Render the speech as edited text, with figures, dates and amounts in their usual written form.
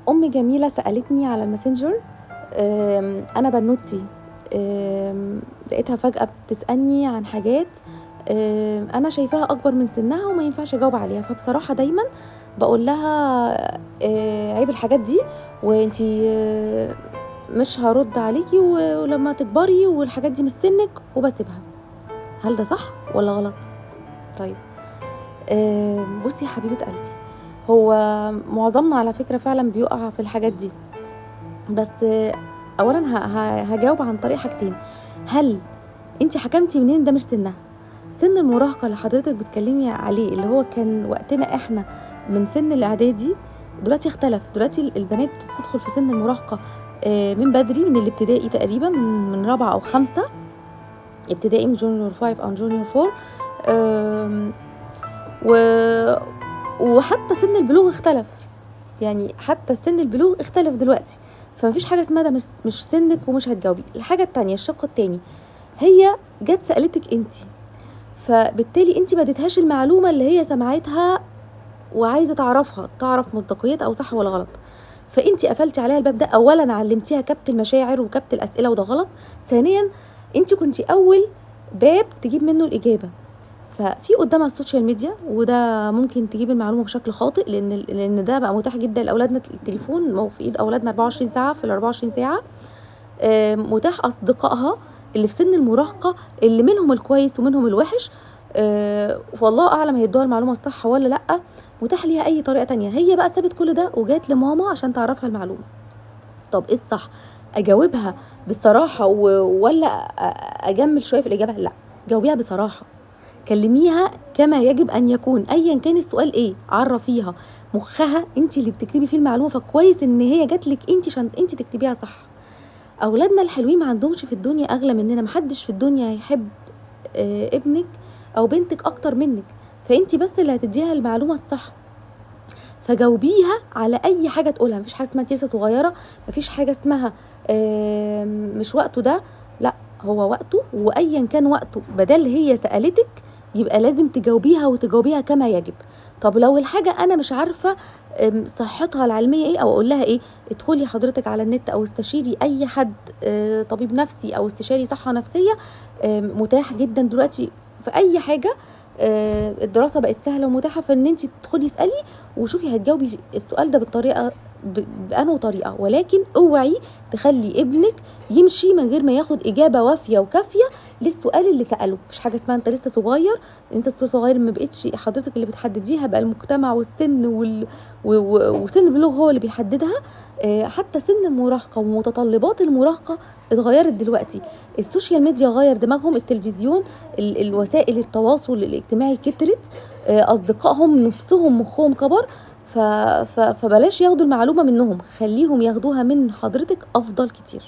أمي جميلة سألتني على الماسنجر، أنا بنوتي، لقيتها فجأة بتسألني عن حاجات أنا شايفاها أكبر من سنها وما ينفعش أجاوب عليها. فبصراحة دايما بقول لها عيب الحاجات دي، وانتي مش هرد عليكي ولما تكبري والحاجات دي مش سنك، وبسيبها. هل ده صح ولا غلط؟ طيب، بصي يا حبيبة قلبي، هو معظمنا على فكرة فعلا بيقع في الحاجات دي، بس اولا هجاوب عن طريق حاجتين. هل انت حكمتي منين ده مش سنها؟ سن المراهقة اللي حضرتك بتكلمي عليه اللي هو كان وقتنا احنا من سن الاعدادي، دلوقتي اختلف. دلوقتي البنات بتدخل في سن المراهقة من بدري، من الابتدائي تقريبا، من رابعة او خمسة ابتدائي، من جونيور 5 او جونيور 4. و... وحتى سن البلوغ اختلف، يعني حتى سن البلوغ اختلف دلوقتي. فمفيش حاجه اسمها ده مش سنك ومش هتجاوبي. الحاجه التانية، الشق التاني، هي جت سالتك انت، فبالتالي انت ما اديتهاش المعلومه اللي هي سمعتها وعايزه تعرفها، تعرف مصداقيتها او صح ولا غلط. فانت قفلتي عليها الباب ده. اولا علمتيها كبت المشاعر وكبت الاسئله، وده غلط. ثانيا انت كنتي اول باب تجيب منه الاجابه. ففي قدامها السوشيال ميديا، وده ممكن تجيب المعلومه بشكل خاطئ، لان ده بقى متاح جدا لاولادنا. التليفون في ايد اولادنا 24 ساعه في ال 24 ساعه. متاح اصدقائها اللي في سن المراهقه، اللي منهم الكويس ومنهم الوحش. والله اعلم هيدوها المعلومه الصح ولا لا. متاح ليها اي طريقه تانية. هي بقى سابت كل ده وجات لماما عشان تعرفها المعلومه. طب ايه الصح؟ اجاوبها بصراحه ولا اجمل شويه في الاجابه؟ لا، جاوبيها بصراحه، كلميها كما يجب ان يكون، ايا كان السؤال ايه. عرفيها مخها انت اللي بتكتبي فيه المعلومه، فكويس ان هي جاتلك انت عشان انت تكتبيها صح. اولادنا الحلوين ما عندهمش في الدنيا اغلى مننا. محدش في الدنيا هيحب ابنك او بنتك اكتر منك، فانت بس اللي هتديها المعلومه الصح. فجاوبيها على اي حاجه تقولها. مفيش حاجه اسمها لسه صغيره، مفيش حاجه اسمها مش وقته ده. لا، هو وقته، وايا كان وقته بدل هي سالتك يبقى لازم تجاوبيها وتجاوبيها كما يجب. طب لو الحاجه انا مش عارفه صحتها العلميه ايه، او اقول لها ايه، ادخلي حضرتك على النت او استشيري اي حد طبيب نفسي او استشاري صحه نفسيه. متاح جدا دلوقتي في اي حاجه. الدراسه بقت سهله ومتاحه، فان انت تدخلي اسالي وشوفي هتجاوبي السؤال ده بالطريقه بأنه طريقه. ولكن اوعي تخلي ابنك يمشي من غير ما ياخد اجابه وافيه وكافيه للسؤال اللي ساله. مفيش حاجه اسمها انت لسه صغير. انت لسه صغير ما بقتش حضرتك اللي بتحدديها، بقى المجتمع والسن وسن البلوغ هو اللي بيحددها. حتى سن المراهقه ومتطلبات المراهقه اتغيرت دلوقتي. السوشيال ميديا غير دماغهم، التلفزيون، الوسائل التواصل الاجتماعي كترت، اصدقائهم نفسهم مخهم كبر. فبلاش ياخدوا المعلومه منهم، خليهم ياخدوها من حضرتك افضل كتير.